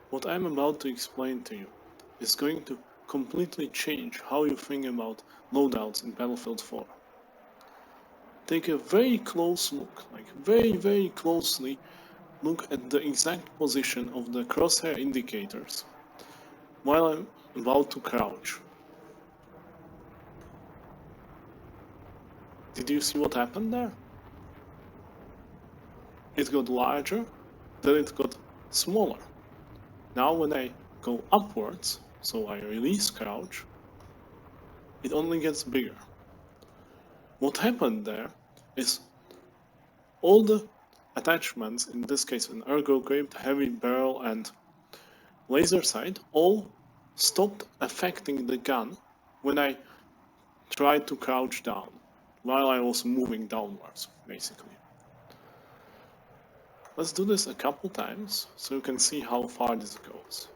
What I'm about to explain to you is going to completely change how you think about loadouts in Battlefield 4. Take a very close look, like very closely look at the exact position of the crosshair indicators while I'm about to crouch. Did you see what happened there? It got larger, then it got smaller. Now when I go upwards, so I release crouch, it only gets bigger. What happened there is all the attachments, in this case an ergo grip, heavy barrel and laser sight, all stopped affecting the gun when I tried to crouch down, while I was moving downwards, basically. Let's do this a couple times, so you can see how far this goes.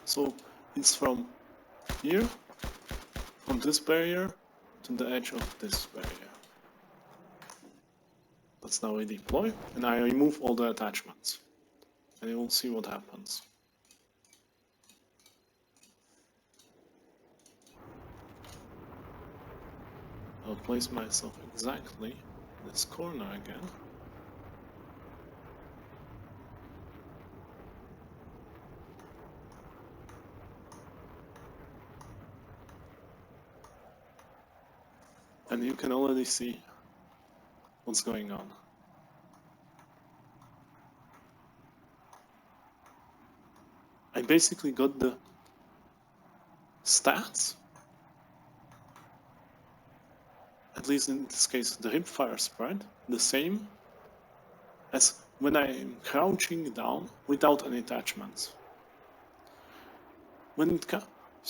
So it's from here, from this barrier, to the edge of this barrier. Let's now redeploy, and I remove all the attachments, and you will see what happens. I'll place myself exactly in this corner again. And you can already see what's going on. I basically got the stats, at least in this case the hipfire spread, the same as when I am crouching down without any attachments. When it comes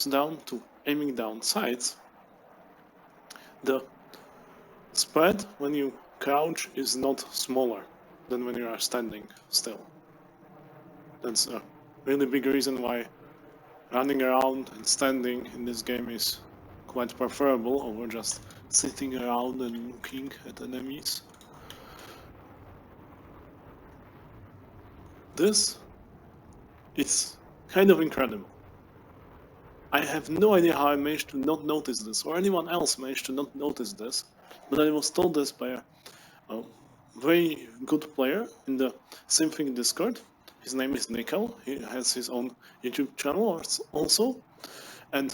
down to aiming down sights, the spread when you crouch is not smaller than when you are standing still. That's a really big reason why running around and standing in this game is quite preferable over just sitting around and looking at enemies. This is kind of incredible. I have no idea how I managed to not notice this, or anyone else managed to not notice this, but I was told this by a very good player in the Symphony Discord. His name is Nickel. He has his own YouTube channel also. And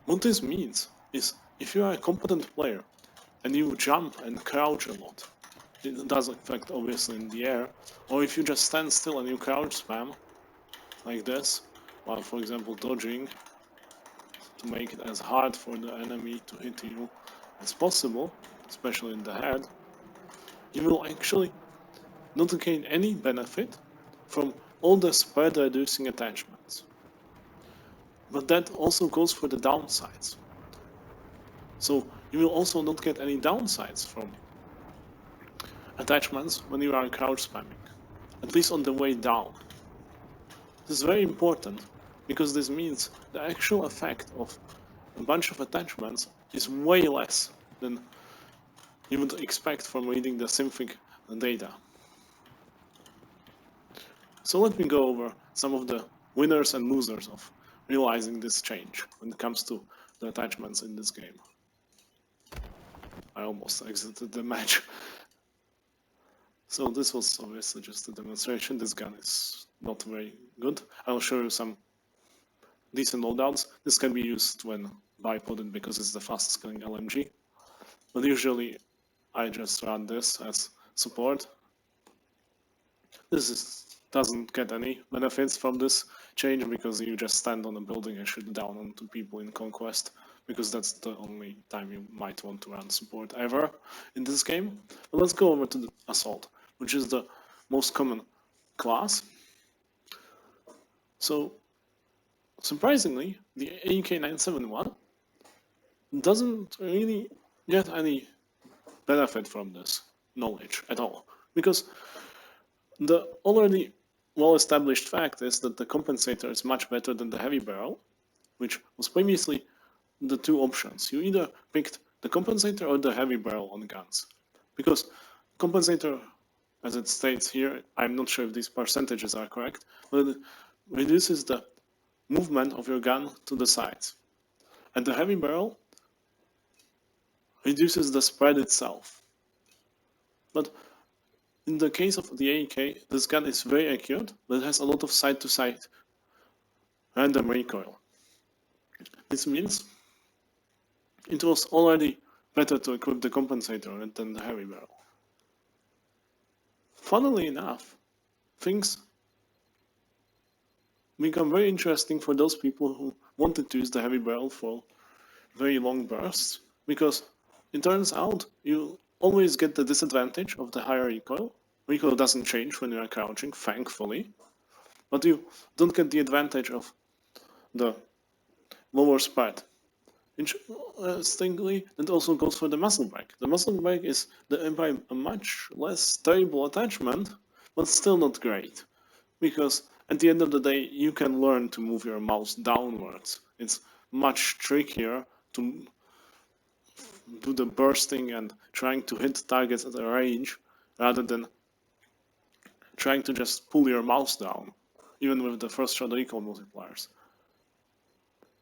what this means is if you are a competent player and you jump and crouch a lot, it does affect obviously in the air, or if you just stand still and you crouch spam like this, while for example dodging to make it as hard for the enemy to hit you as possible, especially in the head, you will actually not gain any benefit from all the spread reducing attachments. But that also goes for the downsides. So you will also not get any downsides from attachments when you are crouch spamming, at least on the way down. This is very important because this means the actual effect of a bunch of attachments is way less than you would expect from reading the Symphonic data. So let me go over some of the winners and losers of realizing this change when it comes to the attachments in this game. I almost exited the match. So this was obviously just a demonstration. This gun is not very good. I'll show you some decent loadouts. This can be used when bipoded because it's the fastest killing LMG. But usually I just run this as support. Doesn't get any benefits from this change because you just stand on a building and shoot down onto people in Conquest, because that's the only time you might want to run support ever in this game. But let's go over to the Assault, which is the most common class. So surprisingly, the AK-971 doesn't really get any benefit from this knowledge at all, because the already well-established fact is that the compensator is much better than the heavy barrel, which was previously the two options. You either picked the compensator or the heavy barrel on guns, because compensator as it states here, I'm not sure if these percentages are correct, but it reduces the movement of your gun to the sides. And the heavy barrel reduces the spread itself. But in the case of the AEK, this gun is very accurate, but it has a lot of side-to-side random recoil. This means it was already better to equip the compensator than the heavy barrel. Funnily enough, things become very interesting for those people who wanted to use the heavy barrel for very long bursts, because it turns out you always get the disadvantage of the higher recoil. Recoil doesn't change when you are crouching, thankfully, but you don't get the advantage of the lower spread. Interestingly, that also goes for the muzzle brake. The muzzle brake is by a much less stable attachment, but still not great, because at the end of the day, you can learn to move your mouse downwards. It's much trickier to do the bursting and trying to hit targets at a range rather than trying to just pull your mouse down, even with the first shot recoil multipliers.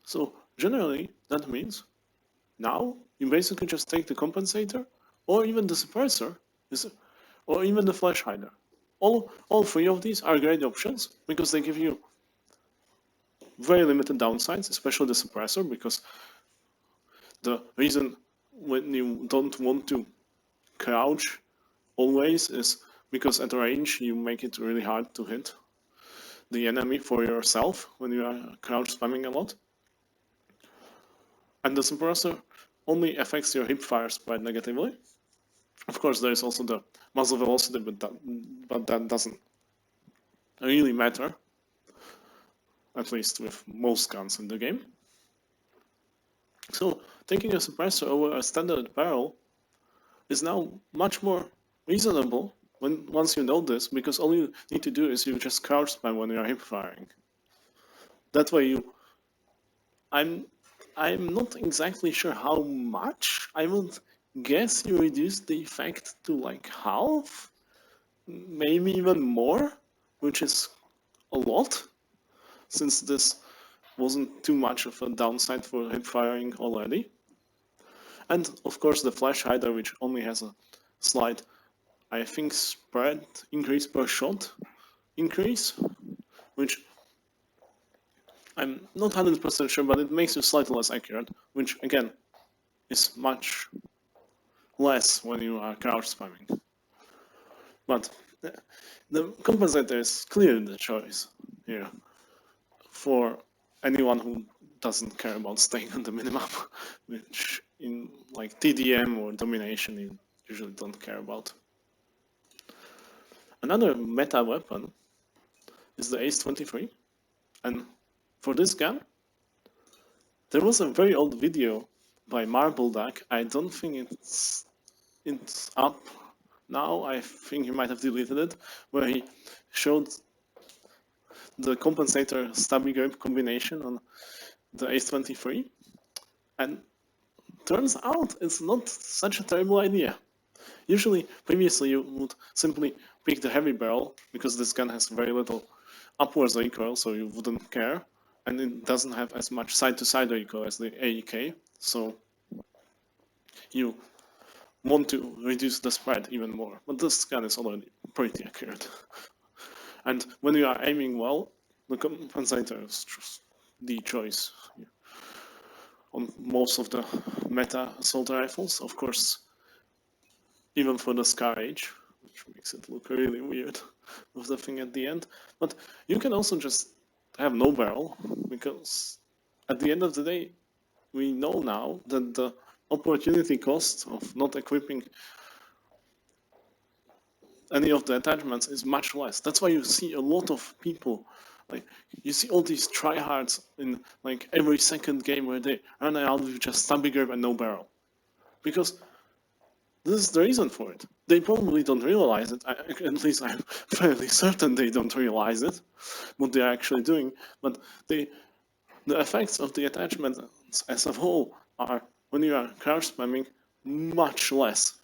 So generally, that means now you basically just take the compensator, or even the suppressor, or even the flash hider. All three of these are great options because they give you very limited downsides, especially the suppressor, because the reason when you don't want to crouch always is because at range you make it really hard to hit the enemy for yourself when you are crouch spamming a lot. And the suppressor only affects your hipfire spread negatively. Of course, there is also the muzzle velocity, but that doesn't really matter, at least with most guns in the game. So taking a suppressor over a standard barrel is now much more reasonable once you know this, because all you need to do is you just crouch spam when you are hip firing. That way I'm not exactly sure how much. I would guess you reduce the effect to like half, maybe even more, which is a lot, since this wasn't too much of a downside for hip firing already. And of course the flash hider, which only has a slight, I think, spread increase per shot increase, which I'm not 100% sure, but it makes you slightly less accurate, which again is much less when you are crouch spamming. But the compensator is clearly the choice here for anyone who doesn't care about staying on the minimap, which in like TDM or domination you usually don't care about. Another meta weapon is the Ace-23, and for this gun, there was a very old video by Marbleduck. I don't think it's up now. I think he might have deleted it, where he showed the compensator stubby grip combination on the Ace-23, and turns out it's not such a terrible idea. Usually, previously you would simply pick the heavy barrel, because this gun has very little upwards recoil, so you wouldn't care, and it doesn't have as much side-to-side recoil as the AEK, so you want to reduce the spread even more. But this gun is already pretty accurate. And when you are aiming well, the compensator is just the choice on most of the meta assault rifles. Of course, even for the Scar Age, which makes it look really weird with the thing at the end. But you can also just have no barrel, because at the end of the day, we know now that the opportunity cost of not equipping any of the attachments is much less. That's why you see a lot of people, like you see all these tryhards in like every second game where they run out with just stubby grip and no barrel, because this is the reason for it. They probably don't realize it. At least I'm fairly certain they don't realize it, what they're actually doing. But the effects of the attachments as a whole are, when you are crouch spamming, much less.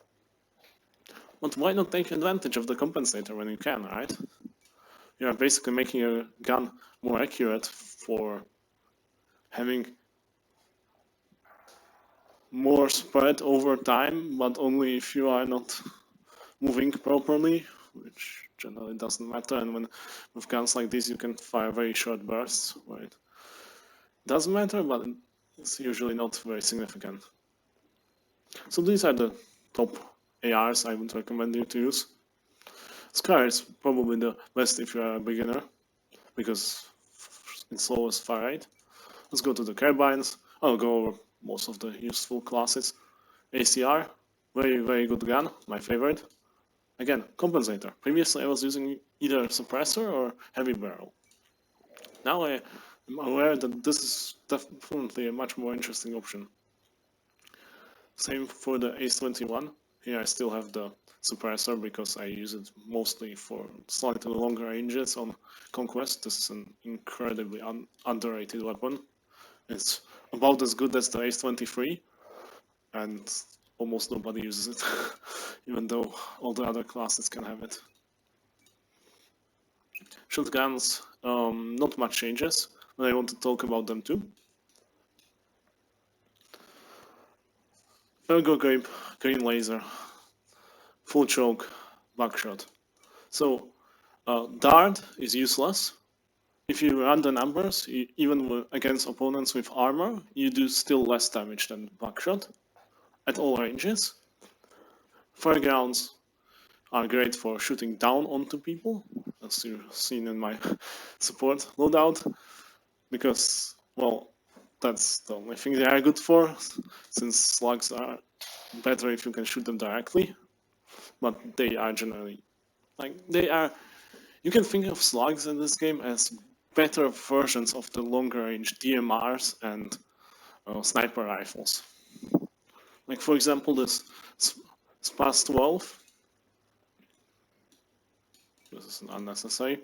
But why not take advantage of the compensator when you can, right? You are basically making a gun more accurate for having more spread over time, but only if you are not moving properly, which generally doesn't matter. And when with guns like this, you can fire very short bursts, where it doesn't matter, but it's usually not very significant. So these are the top ARs I would recommend you to use. Scar is probably the best if you are a beginner, because it's slow as far right. Let's go to the carbines. I'll go over most of the useful classes. ACR, very good gun, my favorite. Again, compensator. Previously I was using either suppressor or heavy barrel. Now I am aware that this is definitely a much more interesting option. Same for the Ace-21. Here I still have the suppressor because I use it mostly for slightly longer ranges on Conquest. This is an incredibly underrated weapon. It's about as good as the Ace-23, and almost nobody uses it, even though all the other classes can have it. Shotguns, not much changes, but I want to talk about them too. Ergo Grape, Green Laser, Full Choke, Buckshot. So, Dart is useless. If you run the numbers, even against opponents with armor, you do still less damage than Buckshot at all ranges. Firegrounds are great for shooting down onto people, as you've seen in my support loadout, because, well, that's the only thing they are good for, since slugs are better if you can shoot them directly, but they are generally, you can think of slugs in this game as better versions of the longer range DMRs and sniper rifles. Like, for example, this Spas 12. This is unnecessary.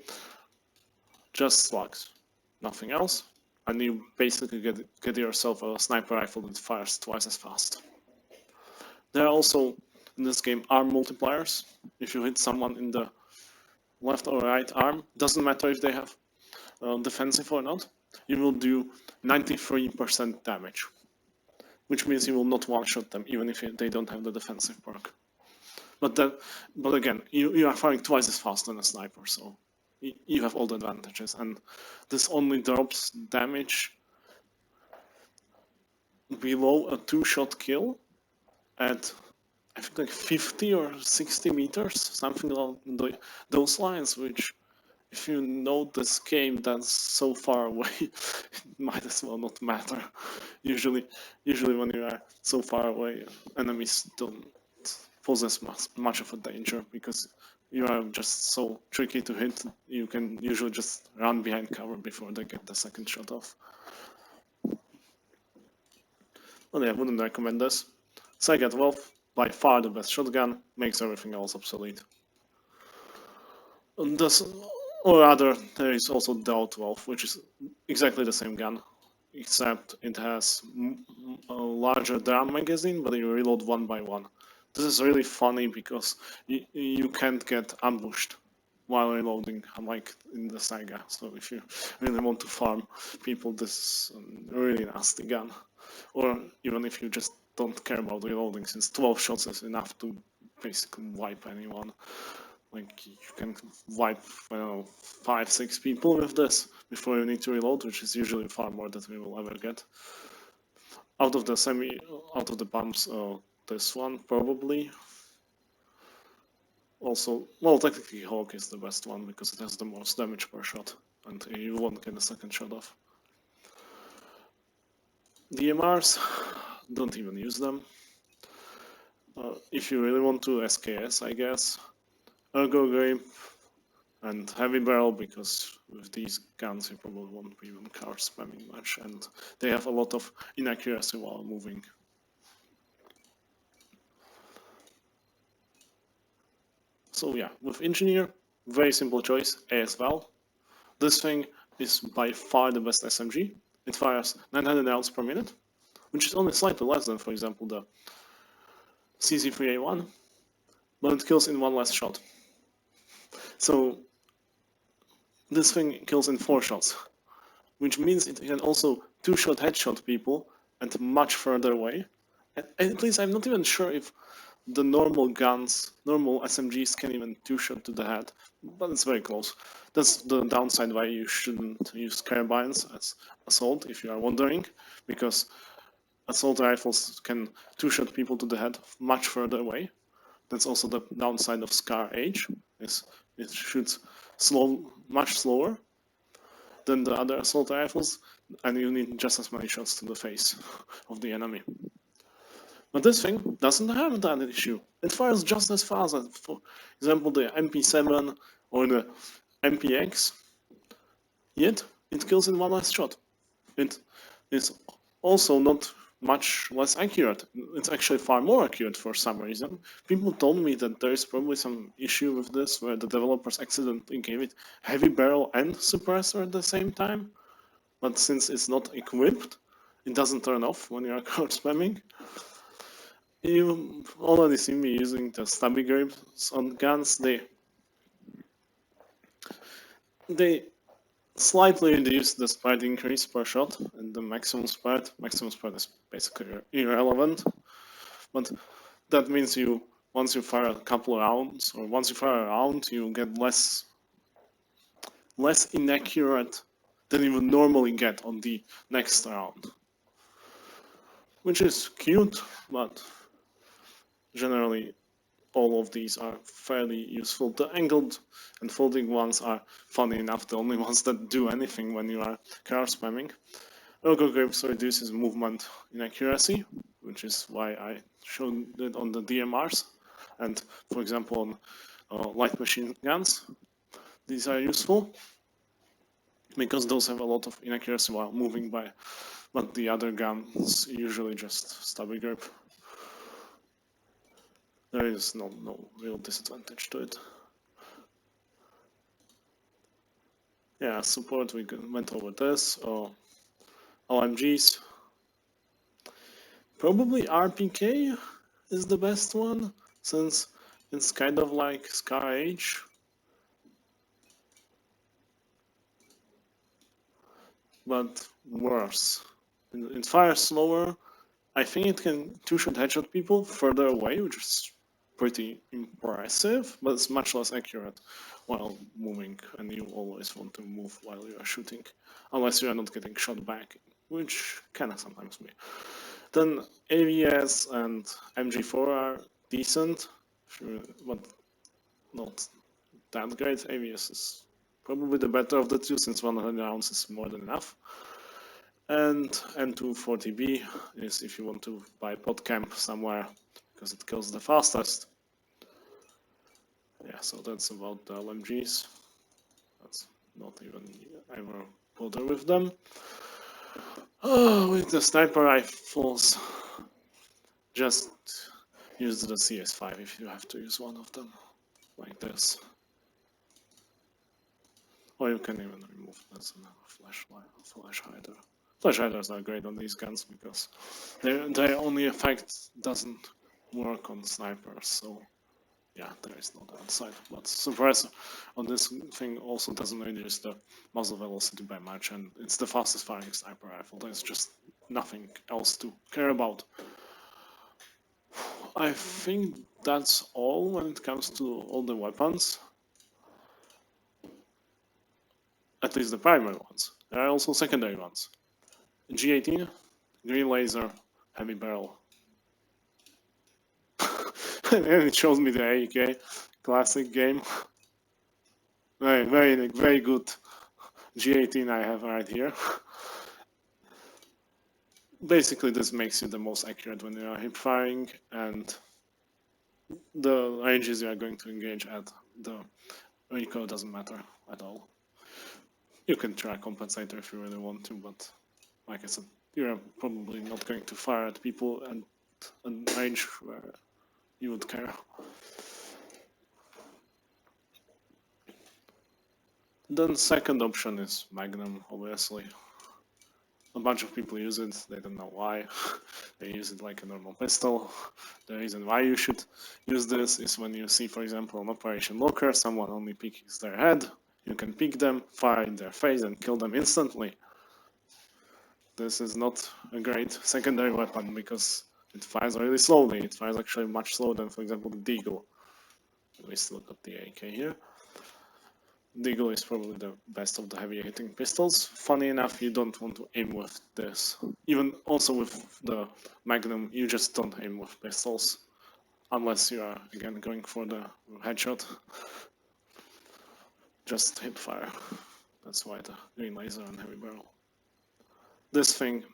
Just slugs, nothing else, and you basically get yourself a sniper rifle that fires twice as fast. There are also in this game arm multipliers. If you hit someone in the left or right arm, doesn't matter if they have defensive or not, you will do 93% damage, which means you will not one-shot them even if they don't have the defensive perk. But again, you are firing twice as fast than a sniper, so you have all the advantages, and this only drops damage below a 2-shot kill at, I think, like 50 or 60 meters, something along those lines, which, if you know this game that's so far away, it might as well not matter. Usually when you are so far away, enemies don't poses much of a danger, because you are just so tricky to hit. You can usually just run behind cover before they get the second shot off. But yeah, I wouldn't recommend this. Saiga 12, by far the best shotgun, makes everything else obsolete. Or rather, there is also Dow 12, which is exactly the same gun, except it has a larger drum magazine, but you reload one by one. This is really funny because you can't get ambushed while reloading, unlike in the Saiga. So if you really want to farm people, this is a really nasty gun. Or even if you just don't care about reloading, since 12 shots is enough to basically wipe anyone. Like, you can wipe, I don't know, 5-6 people with this before you need to reload, which is usually far more than we will ever get. Out of the pumps, this one probably. Also, well, technically Hawk is the best one because it has the most damage per shot, and you won't get a second shot off. DMRs, don't even use them. If you really want to, SKS, I guess. Ergo Grape and Heavy Barrel, because with these guns you probably won't be even card spamming much, and they have a lot of inaccuracy while moving. So yeah, with Engineer, very simple choice, ASVAL. This thing is by far the best SMG. It fires 900 rounds per minute, which is only slightly less than, for example, the CZ3A1. but it kills in one less shot. So this thing kills in 4 shots, which means it can also 2-shot headshot people and much further away. And at least I'm not even sure if the normal guns, normal SMGs can even 2-shot to the head, but it's very close. That's the downside why you shouldn't use carbines as assault, if you are wondering, because assault rifles can 2-shot people to the head much further away. That's also the downside of Scar Age, is it shoots much slower than the other assault rifles, and you need just as many shots to the face of the enemy. But this thing doesn't have that issue. It fires just as fast as, for example, the MP7 or the MPX, yet it kills in one less shot. It is also not much less accurate. It's actually far more accurate for some reason. People told me that there is probably some issue with this where the developers accidentally gave it heavy barrel and suppressor at the same time. But since it's not equipped, it doesn't turn off when you are crowd spamming. You already see me using the stubby grips on guns. They slightly reduce the sprite increase per shot and the maximum sprite. Maximum sprite is basically irrelevant, but that means once you fire a couple of rounds, or once you fire a round, you get less inaccurate than you would normally get on the next round, which is cute, but generally all of these are fairly useful. The angled and folding ones are funny enough, the only ones that do anything when you are crowd spamming. Ergo grips reduces movement inaccuracy, which is why I showed it on the DMRs, and for example on light machine guns. These are useful because those have a lot of inaccuracy while moving by, but the other guns usually just stubby grip. There is no real disadvantage to it. Yeah, support, we went over this. LMGs. Probably RPK is the best one, since it's kind of like Scar Age. But worse. It fires slower. I think it can 2-shot headshot people further away, which is pretty impressive, but it's much less accurate while moving, and you always want to move while you are shooting, unless you are not getting shot back, which can sometimes be. Then AVS and MG4 are decent, but not that great. AVS is probably the better of the two, since 100 rounds is more than enough. And M240B is if you want to buy pod camp somewhere, because it kills the fastest. Yeah, so that's about the LMGs. That's not even ever bother with them. With the sniper rifles, just use the CS5 if you have to use one of them, like this. Or you can even remove this and have a flash hider. Flash hiders are great on these guns because their only effect doesn't work on snipers, so yeah, there is no downside. But suppressor on this thing also doesn't reduce the muzzle velocity by much, and it's the fastest firing sniper rifle. There's just nothing else to care about. I think that's all when it comes to all the weapons. At least the primary ones. There are also secondary ones. G18, green laser, heavy barrel. And it shows me the AEK classic game. Very good G18 I have right here. Basically, this makes you the most accurate when you are hip firing, and the ranges you are going to engage at, the recoil doesn't matter at all. You can try compensator if you really want to, but like I said, you're probably not going to fire at people at a range where you would care. Then second option is Magnum, obviously. A bunch of people use it, they don't know why. They use it like a normal pistol. The reason why you should use this is when you see, for example, an operation locker, someone only picks their head, you can pick them, fire in their face and kill them instantly. This is not a great secondary weapon because it fires really slowly. It fires actually much slower than, for example, the Deagle. We still got the AK here. Deagle is probably the best of the heavy hitting pistols. Funny enough, you don't want to aim with this. Even also with the Magnum, you just don't aim with pistols. Unless you are, again, going for the headshot. Just hip fire. That's why the green laser and heavy barrel. This thing,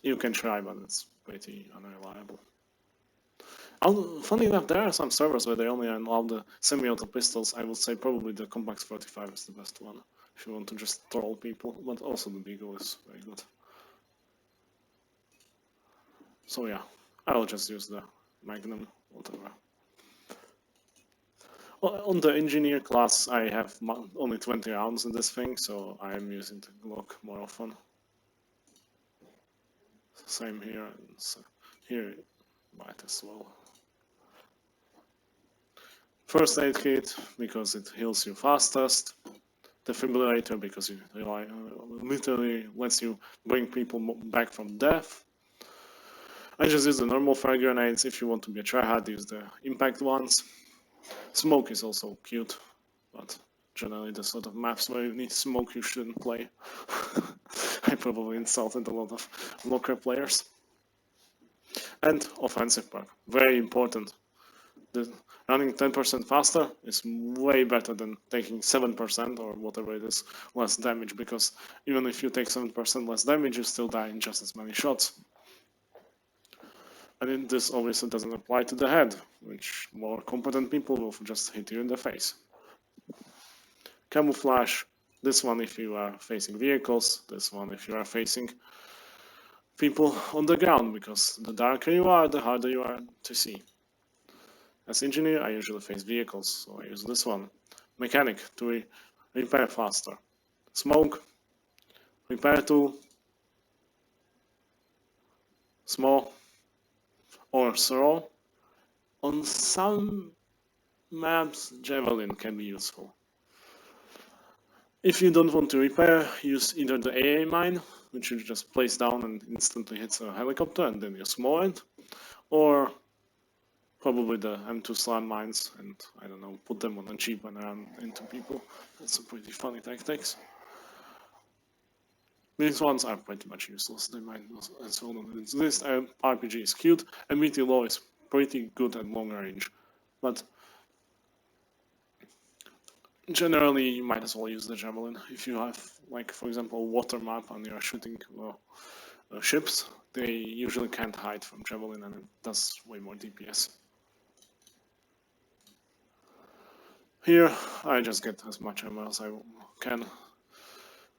you can try, but it's pretty unreliable. Funny enough, there are some servers where they only allow the semi-auto pistols. I would say probably the Compact 45 is the best one, if you want to just troll people, but also the Deagle is very good. So yeah, I'll just use the Magnum, whatever. On the Engineer class, I have only 20 rounds in this thing, so I am using the Glock more often. Same here, and so here might as well. First aid kit, because it heals you fastest. Defibrillator, because you literally lets you bring people back from death. I just use the normal fire grenades. If you want to be a tryhard, use the impact ones. Smoke is also cute, but generally the sort of maps where you need smoke you shouldn't play. I probably insulted a lot of locker players. And offensive perk, very important. Running 10% faster is way better than taking 7% or whatever it is less damage, because even if you take 7% less damage, you still die in just as many shots. And this obviously doesn't apply to the head, which more competent people will just hit you in the face. Camouflage, this one if you are facing vehicles, this one if you are facing people on the ground, because the darker you are, the harder you are to see. As engineer, I usually face vehicles, so I use this one. Mechanic, to repair faster. Smoke, repair tool, small, or throw. On some maps, javelin can be useful. If you don't want to repair, use either the AA mine, which you just place down and instantly hits a helicopter and then you small it, or probably the M2 slam mines, and I don't know, put them on a jeep and run into people. That's a pretty funny tactics. These ones are pretty much useless. They might as well not exist. RPG is cute, and MT low is pretty good at long range, but generally you might as well use the javelin. If you have, like, for example, a water map and you're shooting ships, they usually can't hide from javelin, and it does way more DPS. Here, I just get as much ammo as I can.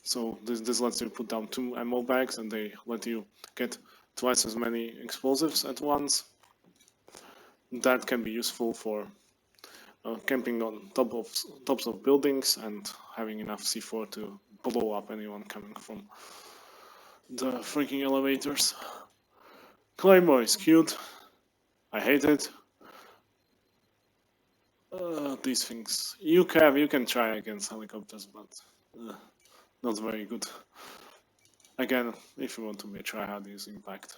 So this lets you put down 2 ammo bags, and they let you get twice as many explosives at once. That can be useful for camping on tops of buildings and having enough C4 to blow up anyone coming from the freaking elevators. Claymore is cute. I hate it. These things you can try against helicopters, but not very good. Again, if you want to be a tryhard, use impact.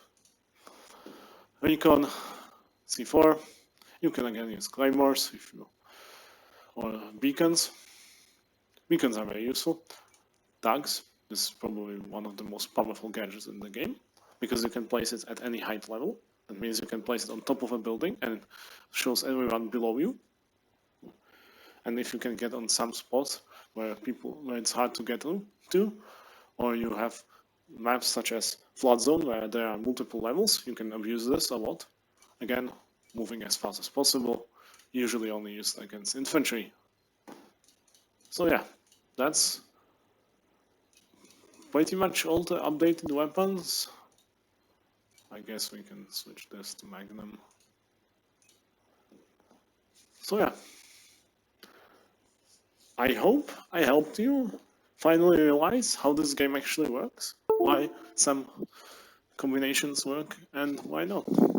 Recon, C4. You can again use claymores if you, or beacons. Beacons are very useful. Tags. This is probably one of the most powerful gadgets in the game, because you can place it at any height level. That means you can place it on top of a building and it shows everyone below you. And if you can get on some spots where it's hard to get to, or you have maps such as Flood Zone where there are multiple levels, you can abuse this a lot. Again, moving as fast as possible, usually only used against infantry. So yeah, that's pretty much all the updated weapons. I guess we can switch this to Magnum. So yeah, I hope I helped you finally realize how this game actually works. why some combinations work and why not.